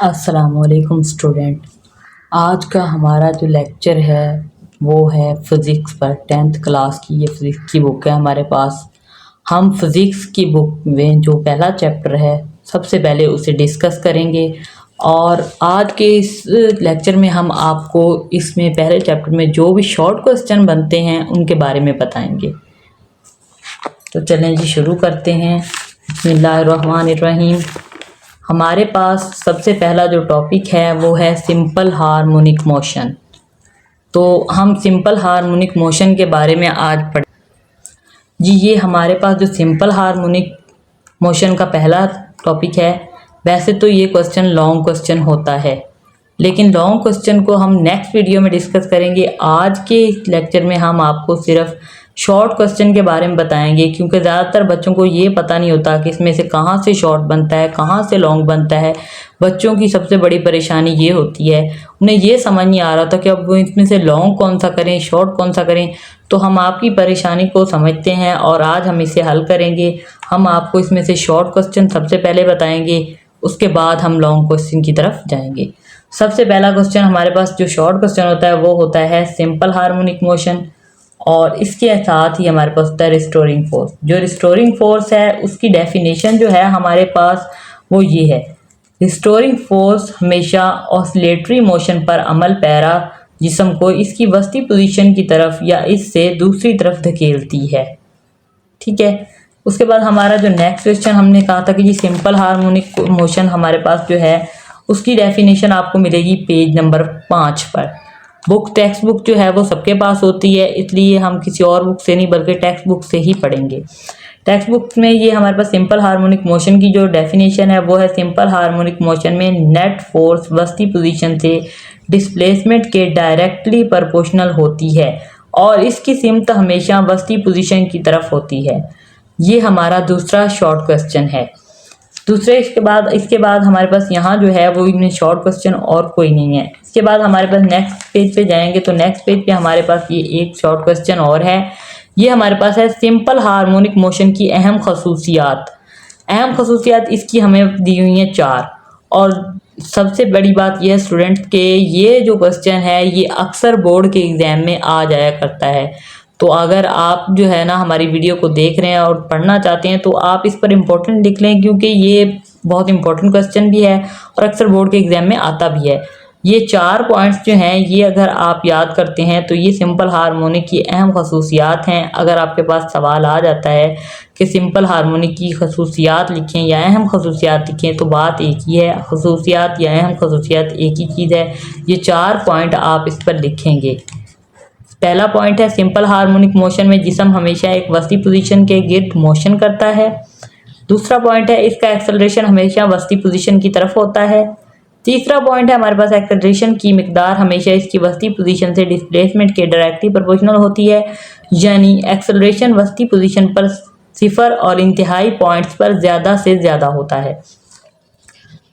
अस्सलामुअलैकुम स्टूडेंट। आज का हमारा जो लेक्चर है वो है फ़िज़िक्स पर। 10th क्लास की ये फ़िज़िक्स की बुक है हमारे पास। हम फ़िज़िक्स की बुक में जो पहला चैप्टर है सबसे पहले उसे डिस्कस करेंगे और आज के इस लेक्चर में हम आपको इसमें पहले चैप्टर में जो भी शॉर्ट क्वेश्चन बनते हैं उनके बारे में बताएंगे। तो चलें जी, शुरू करते हैं। बिस्मिल्लाहिर्रहमानिर्रहीम। हमारे पास सबसे पहला जो टॉपिक है वो है सिंपल हार्मोनिक मोशन। तो हम सिंपल हार्मोनिक मोशन के बारे में आज पढ़ जी। ये हमारे पास जो सिंपल हार्मोनिक मोशन का पहला टॉपिक है, वैसे तो ये क्वेश्चन लॉन्ग क्वेश्चन होता है, लेकिन लॉन्ग क्वेश्चन को हम नेक्स्ट वीडियो में डिस्कस करेंगे। आज के इस लेक्चर में हम आपको सिर्फ शॉर्ट क्वेश्चन के बारे में बताएंगे, क्योंकि ज़्यादातर बच्चों को ये पता नहीं होता कि इसमें से कहाँ से शॉर्ट बनता है, कहाँ से लॉन्ग बनता है। बच्चों की सबसे बड़ी परेशानी ये होती है, उन्हें ये समझ नहीं आ रहा था कि अब वो इसमें से लॉन्ग कौन सा करें, शॉर्ट कौन सा करें। तो हम आपकी परेशानी को समझते हैं और आज हम इसे हल करेंगे। हम आपको इसमें से शॉर्ट क्वेश्चन सबसे पहले बताएंगे, उसके बाद हम लॉन्ग क्वेश्चन की तरफ जाएंगे। सबसे पहला क्वेश्चन हमारे पास जो शॉर्ट क्वेश्चन होता है वो होता है सिंपल हार्मोनिक मोशन, और इसके साथ ही हमारे पास होता है रिस्टोरिंग फोर्स। जो रिस्टोरिंग फोर्स है उसकी डेफिनेशन जो है हमारे पास वो ये है, रिस्टोरिंग फोर्स हमेशा ऑसिलेटरी मोशन पर अमल पैरा जिस्म को इसकी वस्ती पोजीशन की तरफ या इससे दूसरी तरफ धकेलती है। ठीक है। उसके बाद हमारा जो नेक्स्ट क्वेश्चन हमने कहा था कि जी सिंपल हार्मोनिक मोशन हमारे पास जो है उसकी डेफिनेशन आपको मिलेगी पेज नंबर 5 पर। बुक टेक्स्ट बुक जो है वो सबके पास होती है, इसलिए हम किसी और बुक से नहीं बल्कि टेक्स्ट बुक से ही पढ़ेंगे। टेक्स्ट बुक में ये हमारे पास सिंपल हार्मोनिक मोशन की जो डेफिनेशन है वो है, सिंपल हार्मोनिक मोशन में नेट फोर्स वस्ती पोजीशन से डिस्प्लेसमेंट के डायरेक्टली प्रोपोर्शनल होती है और इसकी सिमत हमेशा वस्ती पोजीशन की तरफ होती है। ये हमारा दूसरा शॉर्ट क्वेश्चन है। दूसरे इसके बाद हमारे पास यहाँ जो है वो इनमें शॉर्ट क्वेश्चन और कोई नहीं है। इसके बाद हमारे पास नेक्स्ट पेज पे जाएंगे तो नेक्स्ट पेज पे हमारे पास ये एक शॉर्ट क्वेश्चन और है। ये हमारे पास है सिंपल हार्मोनिक मोशन की अहम खसूसियात। अहम खसूसियात इसकी हमें दी हुई हैं 4, और सबसे बड़ी बात यह है स्टूडेंट्स के ये जो क्वेश्चन है ये अक्सर बोर्ड के एग्जाम में आ जाया करता है। तो अगर आप जो है ना हमारी वीडियो को देख रहे हैं और पढ़ना चाहते हैं तो आप इस पर इम्पोर्टेंट लिख लें, क्योंकि ये बहुत इंपॉर्टेंट क्वेश्चन भी है और अक्सर बोर्ड के एग्जाम में आता भी है। ये 4 पॉइंट्स जो हैं ये अगर आप याद करते हैं तो ये सिंपल हार्मोनिक की अहम खसूसियात हैं। अगर आपके पास सवाल आ जाता है कि सिंपल हार्मोनिक की खसूसियात लिखें या अहम खसूसियात लिखें तो बात एक ही है, खसूसियात या अहम खसूसियात एक ही चीज़ है। ये 4 पॉइंट आप इस पर लिखेंगे। पहला पॉइंट है सिंपल हार्मोनिक मोशन में जिस्म हमेशा एक वस्ती पोजीशन के गिर्द मोशन करता है। दूसरा पॉइंट है इसका एक्सेलरेशन हमेशा वस्ती पोजीशन की तरफ होता है। तीसरा पॉइंट है हमारे पास एक्सेलरेशन की मिकदार हमेशा इसकी वस्ती पोजीशन से डिस्प्लेसमेंट के डायरेक्टली प्रोपोर्शनल होती है, यानी एक्सेलरेशन वस्ती पोजीशन पर 0 और इंतहाई पॉइंट्स पर ज़्यादा से ज़्यादा होता है।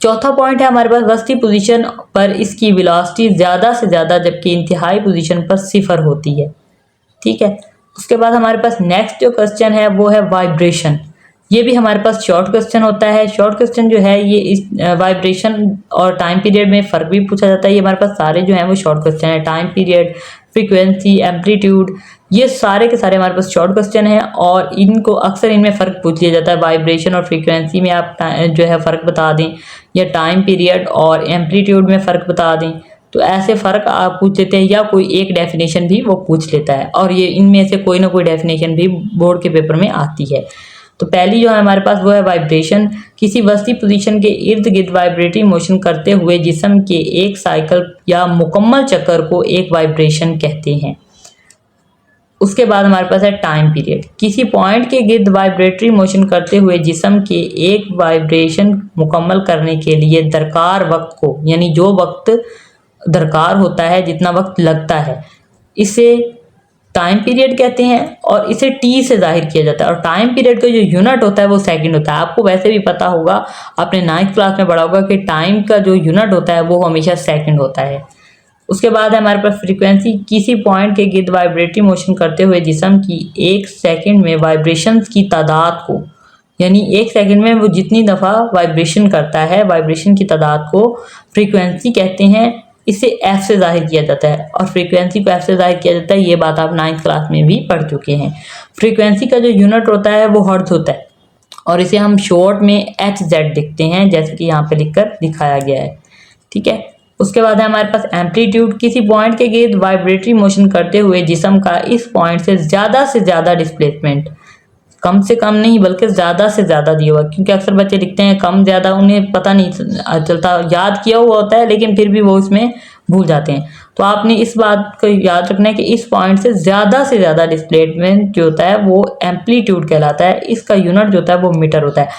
चौथा पॉइंट है हमारे पास वस्ती पोजीशन पर इसकी वेलोसिटी ज़्यादा से ज़्यादा जबकि इंतहाई पोजीशन पर 0 होती है। ठीक है। उसके बाद हमारे पास नेक्स्ट जो क्वेश्चन है वो है वाइब्रेशन। ये भी हमारे पास शॉर्ट क्वेश्चन होता है। शॉर्ट क्वेश्चन जो है ये इस वाइब्रेशन और टाइम पीरियड में फ़र्क भी पूछा जाता है। ये हमारे पास सारे जो हैं वो शॉर्ट क्वेश्चन है। टाइम पीरियड, फ्रीक्वेंसी, एम्पलीट्यूड, ये सारे के सारे हमारे पास शॉर्ट क्वेश्चन हैं और इनको अक्सर इनमें फ़र्क पूछ लिया जाता है। वाइब्रेशन और फ्रीक्वेंसी में आप जो है फ़र्क बता दें, या टाइम पीरियड और एम्पलीट्यूड में फ़र्क बता दें, तो ऐसे फ़र्क आप पूछ लेते हैं, या कोई एक डेफिनेशन भी वो पूछ लेता है और ये इनमें से कोई ना कोई डेफिनेशन भी बोर्ड के पेपर में आती है। तो पहली जो है हमारे पास वो है वाइब्रेशन। किसी वस्ती पोजीशन के इर्द गिर्द वाइब्रेटरी मोशन करते हुए जिस्म के एक साइकिल या मुकम्मल चक्कर को एक वाइब्रेशन कहते हैं। उसके बाद हमारे पास है टाइम पीरियड। किसी पॉइंट के गिर्द वाइब्रेटरी मोशन करते हुए जिस्म के एक वाइब्रेशन मुकम्मल करने के लिए दरकार वक्त को, यानी जो वक्त दरकार होता है, जितना वक्त लगता है, इसे टाइम पीरियड कहते हैं और इसे टी से जाहिर किया जाता है। और टाइम पीरियड का जो यूनिट होता है वो सेकंड होता है। आपको वैसे भी पता होगा, आपने 9th क्लास में पढ़ा होगा कि टाइम का जो यूनिट होता है वो हमेशा सेकंड होता है। उसके बाद है हमारे पास फ्रीक्वेंसी। किसी पॉइंट के गिर्द वाइब्रेटरी मोशन करते हुए जिस्म की 1 सेकंड में वाइब्रेशंस की तादाद को यानी 1 सेकंड में वो जितनी दफ़ा वाइब्रेशन करता है, वाइब्रेशन की तादाद को फ्रीक्वेंसी कहते हैं। इसे एफ से जाहिर किया जाता है और फ्रीक्वेंसी को एफ से जाहिर किया जाता है। ये बात आप 9th क्लास में भी पढ़ चुके हैं। फ्रीक्वेंसी का जो यूनिट होता है वो हर्ट्ज होता है और इसे हम शॉर्ट में HZ लिखते हैं, जैसे कि यहाँ पे लिखकर दिखाया गया है। ठीक है, उसके बाद है हमारे पास एम्पलीट्यूड। किसी पॉइंट के गिर्द वाइब्रेटरी मोशन करते हुए जिस्म का इस पॉइंट से ज़्यादा डिस्प्लेसमेंट, कम से कम नहीं बल्कि ज़्यादा से ज़्यादा दिया हुआ, क्योंकि अक्सर बच्चे लिखते हैं कम ज़्यादा, उन्हें पता नहीं चलता, याद किया हुआ होता है लेकिन फिर भी वो इसमें भूल जाते हैं। तो आपने इस बात को याद रखना है कि इस पॉइंट से ज़्यादा डिस्प्लेसमेंट जो होता है वो एम्पलीट्यूड कहलाता है। इसका यूनिट जो होता है वो मीटर होता है।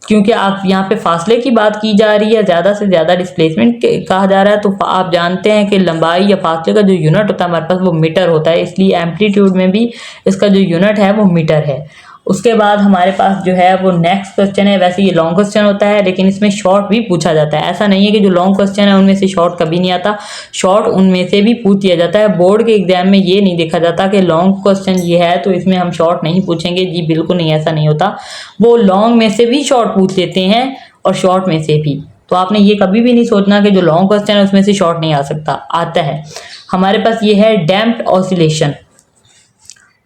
क्योंकि आप यहाँ पे फासले की बात की जा रही है, ज़्यादा से ज़्यादा डिस्प्लेसमेंट कहा जा रहा है, तो आप जानते हैं कि लंबाई या फासले का जो यूनिट होता है हमारे पास वो मीटर होता है, इसलिए एम्पलीट्यूड में भी इसका जो यूनिट है वो मीटर है। उसके बाद हमारे पास जो है वो नेक्स्ट क्वेश्चन है। वैसे ये लॉन्ग क्वेश्चन होता है लेकिन इसमें शॉर्ट भी पूछा जाता है। ऐसा नहीं है कि जो लॉन्ग क्वेश्चन है उनमें से शॉर्ट कभी नहीं आता, शॉर्ट उनमें से भी पूछ दिया जाता है। बोर्ड के एग्जाम में ये नहीं देखा जाता कि लॉन्ग क्वेश्चन ये है तो इसमें हम शॉर्ट नहीं पूछेंगे, जी बिल्कुल नहीं, ऐसा नहीं होता। वो लॉन्ग में से भी शॉर्ट पूछ लेते हैं और शॉर्ट में से भी। तो आपने ये कभी भी नहीं सोचना कि जो लॉन्ग क्वेश्चन है उसमें से शॉर्ट नहीं आ सकता, आता है। हमारे पास ये है डैम्प्ड ऑसिलेशन।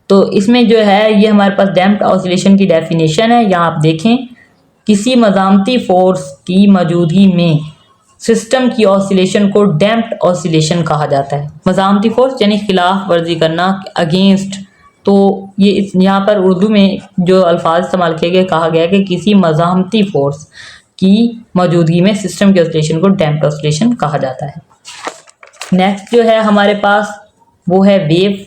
तो इसमें जो है ये हमारे पास डैम्प्ड ऑसिलेशन की डेफिनेशन है। यहाँ आप देखें, किसी मज़ामती फोर्स की मौजूदगी में सिस्टम की ऑसिलेशन को डैम्प्ड ऑसिलेशन कहा जाता है। मज़ामती फोर्स यानी खिलाफ वर्जी करना, अगेंस्ट। तो ये यहाँ पर उर्दू में जो अल्फाज इस्तेमाल किए गए, कहा गया कि किसी मज़ामती फोर्स की मौजूदगी में सिस्टम की ऑसिलेशन को डैम्प्ड ऑसिलेशन कहा जाता है। नेक्स्ट जो है हमारे पास वो है वेव।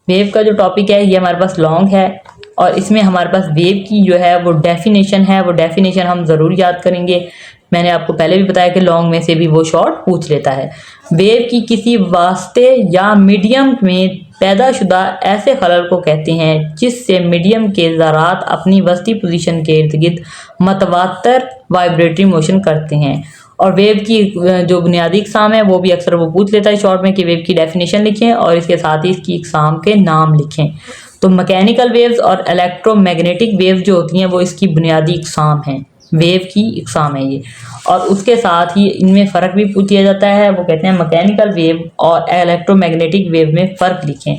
वेव का जो टॉपिक है ये हमारे पास लॉन्ग है और इसमें हमारे पास वेव की जो है वो डेफिनेशन है, वो डेफिनेशन हम ज़रूर याद करेंगे। मैंने आपको पहले भी बताया कि लॉन्ग में से भी वो शॉर्ट पूछ लेता है। वेव की किसी वास्ते या मीडियम में पैदाशुदा ऐसे खलल को कहते हैं जिससे मीडियम के ज़रात अपनी वस्ती पोजीशन के इर्द गिर्द मतवातर वाइब्रेटरी मोशन करते हैं। और वेव की जो बुनियादी इकसाम है वो भी अक्सर वो पूछ लेता है शॉर्ट में कि वेव की डेफिनेशन लिखें और इसके साथ ही इसकी इकसाम के नाम लिखें। तो मैकेनिकल वेव्स और इलेक्ट्रोमैग्नेटिक वेव जो होती हैं वो इसकी बुनियादी इकसाम हैं, वेव की इकसाम है ये। और उसके साथ ही इनमें फ़र्क भी पूछ लिया जाता है, वो कहते हैं मैकेनिकल वेव और इलेक्ट्रोमैग्नेटिक वेव में फ़र्क लिखें।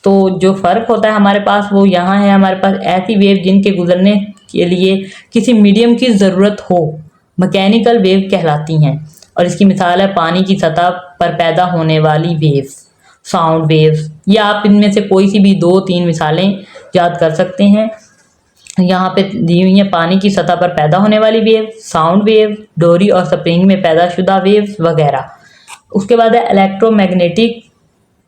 तो जो फ़र्क होता है हमारे पास वो यहाँ है, हमारे पास ऐसी वेव जिनके गुजरने के लिए किसी मीडियम की ज़रूरत हो, मैकेनिकल वेव कहलाती हैं। और इसकी मिसाल है पानी की सतह पर पैदा होने वाली वेव्स, साउंड वेव्स, या आप इनमें से कोई सी भी 2-3 मिसालें याद कर सकते हैं। यहाँ पे दी हुई है पानी की सतह पर पैदा होने वाली वेव, साउंड वेव, डोरी और स्प्रिंग में पैदाशुदा वेव्स वगैरह। उसके बाद है इलेक्ट्रोमैग्नेटिक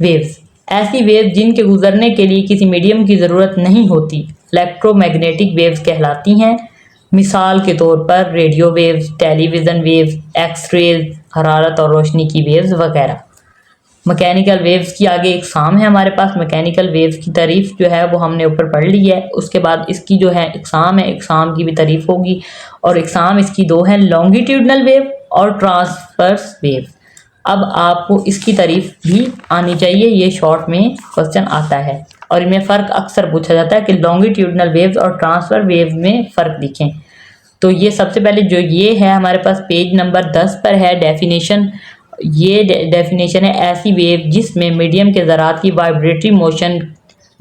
वेव्स, ऐसी वेव जिनके गुजरने के लिए किसी मीडियम की ज़रूरत नहीं होती, इलेक्ट्रोमैग्नेटिक वेव्स कहलाती हैं। मिसाल के तौर पर radio waves, television waves, X rays, हरारत और रोशनी की वेव्स वगैरह। मैकेनिकल वेव्स की आगे इकसाम है हमारे पास। मैकेनिकल वेव्स की तारीफ जो है वो हमने ऊपर पढ़ ली है। उसके बाद इसकी जो है इकसाम है, इकसाम की भी तारीफ होगी। और इकसाम इसकी 2 हैं, लॉन्गिट्यूडनल वेव और ट्रांसवर्स वेव। अब आपको इसकी तारीफ भी आनी चाहिए, ये शॉर्ट में क्वेश्चन आता है और इनमें फ़र्क अक्सर पूछा जाता है कि लॉन्गिट्यूडनल वेव्स और ट्रांसफर वेव में फ़र्क लिखें। तो ये सबसे पहले जो ये है हमारे पास पेज नंबर 10 पर है डेफिनेशन। ये डेफिनेशन है ऐसी वेव जिसमें मीडियम के ज़रात की वाइब्रेटरी मोशन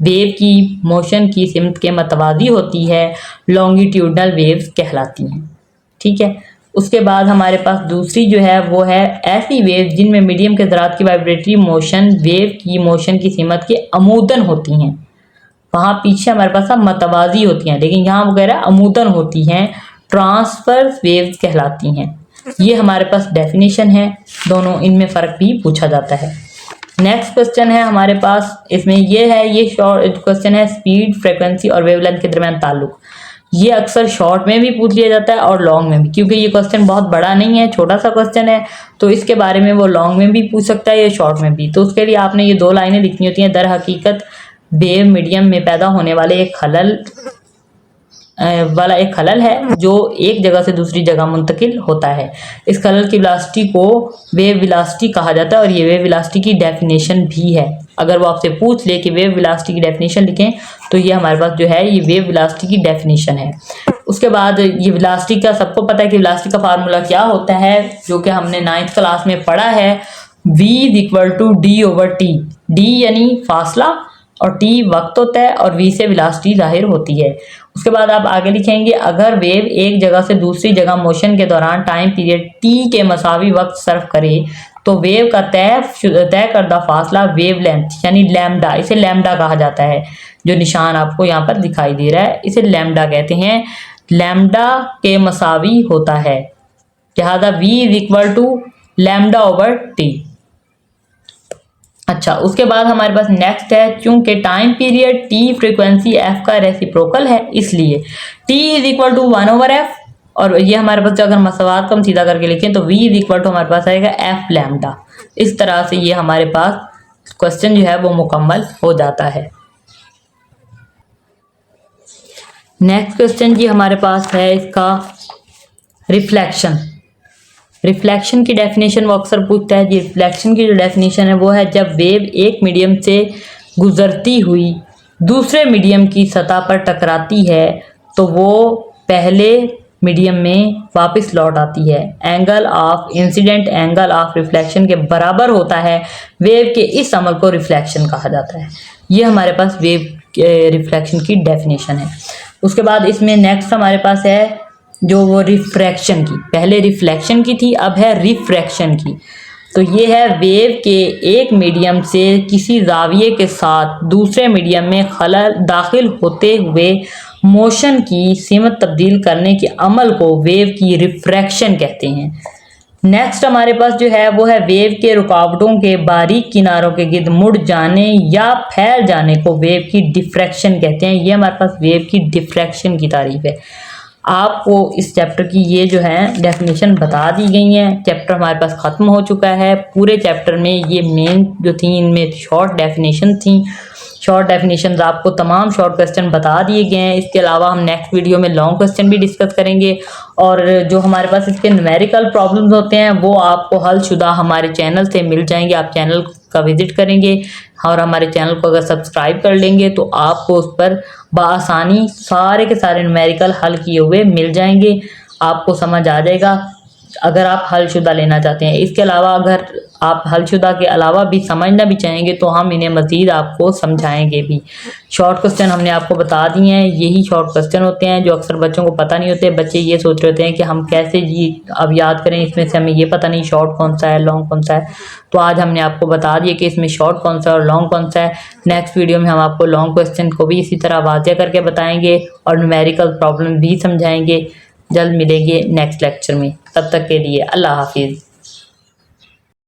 वेव की मोशन की सिमत के मतवाज़ी होती है, लॉन्गिट्यूडनल वेव्स कहलाती हैं। ठीक है, उसके बाद हमारे पास दूसरी जो है वो है ऐसी वेव जिनमें मीडियम के ज़रात की वाइब्रेटरी मोशन वेव की मोशन की सिमत के अमूदन होती हैं। वहाँ पीछे हमारे पास मतवाज़ी होती हैं लेकिन यहाँ वगैरह अमूदन होती हैं, ट्रांसवर्स वेव्स कहलाती हैं। ये हमारे पास डेफिनेशन है, दोनों इनमें फ़र्क भी पूछा जाता है। नेक्स्ट क्वेश्चन है हमारे पास, इसमें ये है, ये शॉर्ट क्वेश्चन है, स्पीड, फ्रीक्वेंसी और वेवलेंथ के दरमियान ताल्लुक। ये अक्सर शॉर्ट में भी पूछ लिया जाता है और लॉन्ग में भी, क्योंकि ये क्वेश्चन बहुत बड़ा नहीं है, छोटा सा क्वेश्चन है, तो इसके बारे में वो लॉन्ग में भी पूछ सकता है या शॉर्ट में भी। तो उसके लिए आपने ये 2 लाइनें लिखनी होती हैं। दर हकीकत वेव मीडियम में पैदा होने वाले एक खलल है जो एक जगह से दूसरी जगह मुंतकिल होता है। इस खलल की वेलोसिटी को वेव वेलोसिटी कहा जाता है और ये वेव वेलोसिटी की डेफिनेशन भी है। अगर वो आपसे पूछ ले कि वेव वेलोसिटी की डेफिनेशन लिखें तो ये हमारे पास जो है ये वेव वेलोसिटी की डेफिनेशन है। उसके बाद ये वेलोसिटी का सबको पता है कि वेलोसिटी का फार्मूला क्या होता है, जो कि हमने 9th क्लास में पढ़ा है। v = d/t। d यानी फासला और t वक्त होता है और v से वेलोसिटी जाहिर होती है। उसके बाद आप आगे लिखेंगे अगर वेव एक जगह से दूसरी जगह मोशन के दौरान टाइम पीरियड t के मसावी वक्त सर्व करे तो वेव का तय करदा फासला वेव लेंथ यानी लैम्डा, इसे लैम्डा कहा जाता है। जो निशान आपको यहाँ पर दिखाई दे रहा है इसे लैम्डा कहते हैं, लैम्डा के मसावी होता है। लिहाजा v = λ/t। अच्छा, उसके बाद हमारे पास नेक्स्ट है, चूंकि time period t frequency f का रेसिप्रोकल है इसलिए t = 1/f, और ये हमारे पास अगर मसवात को हम सीधा करके लिखें तो v = हमारे पास आएगा f लैम्डा। इस तरह से ये हमारे पास क्वेश्चन जो है वो मुकम्मल हो जाता है। नेक्स्ट क्वेश्चन जी हमारे पास है इसका रिफ्लेक्शन। रिफ्लेक्शन की डेफिनेशन वो अक्सर पूछता है जी। रिफ्लेक्शन की जो डेफिनेशन है वो है जब वेव एक मीडियम से गुजरती हुई दूसरे मीडियम की सतह पर टकराती है तो वो पहले मीडियम में वापस लौट आती है। Angle of incident angle of reflection के बराबर होता है। वेव के इस अमल को रिफ्लेक्शन कहा जाता है। ये हमारे पास वेव रिफ्लेक्शन की डेफिनेशन है। उसके बाद इसमें नेक्स्ट हमारे पास है जो वो रिफ्रैक्शन की, पहले रिफ्लेक्शन की थी अब है रिफ्रैक्शन की। तो ये है वेव के एक मीडियम से किसी जाविये के साथ दूसरे मीडियम में खलल दाखिल होते हुए मोशन की सीमत तब्दील करने के अमल को वेव की रिफ्रैक्शन कहते हैं। नेक्स्ट हमारे पास जो है वो है वेव के रुकावटों के बारीक किनारों के गिर्द मुड़ जाने या फैल जाने को वेव की डिफ्रैक्शन कहते हैं। ये हमारे पास वेव की डिफ्रैक्शन की तारीफ है। आपको इस चैप्टर की ये जो है डेफिनेशन बता दी गई हैं। चैप्टर हमारे पास ख़त्म हो चुका है। पूरे चैप्टर में ये मेन जो थी इनमें शॉर्ट डेफिनेशन थी। शॉर्ट डेफिनेशन आपको तमाम शॉर्ट क्वेश्चन बता दिए गए हैं। इसके अलावा हम नेक्स्ट वीडियो में लॉन्ग क्वेश्चन भी डिस्कस करेंगे और जो हमारे पास इसके न्यूमेरिकल प्रॉब्लम्स होते हैं वो आपको हलशुदा हमारे चैनल से मिल जाएंगे। आप चैनल का विजिट करेंगे और हमारे चैनल को अगर सब्सक्राइब कर लेंगे तो आपको उस पर बआसानी सारे के सारे न्यूमेरिकल हल किए हुए मिल जाएंगे। आपको समझ आ जाएगा अगर आप हलशुदा लेना चाहते हैं। इसके अलावा अगर आप हलशुदा के अलावा भी समझना भी चाहेंगे तो हम इन्हें मज़ीद आपको समझाएंगे भी। शॉर्ट क्वेश्चन हमने आपको बता दिए हैं। यही शॉर्ट क्वेश्चन होते हैं जो अक्सर बच्चों को पता नहीं होते। बच्चे ये सोच रहे होते हैं कि हम कैसे जी अब याद करें, इसमें से हमें ये पता नहीं शॉर्ट कौन सा है लॉन्ग कौन सा है। तो आज हमने आपको बता दिया कि इसमें शॉर्ट कौन सा है और लॉन्ग कौन सा है। नेक्स्ट वीडियो में हम आपको लॉन्ग क्वेश्चन को भी इसी तरह वाज़ेह करके बताएंगे और न्यूमेरिकल प्रॉब्लम भी समझाएंगे। जल्द मिलेंगे नेक्स्ट लेक्चर में। तब तक के लिए अल्लाह हाफिज़।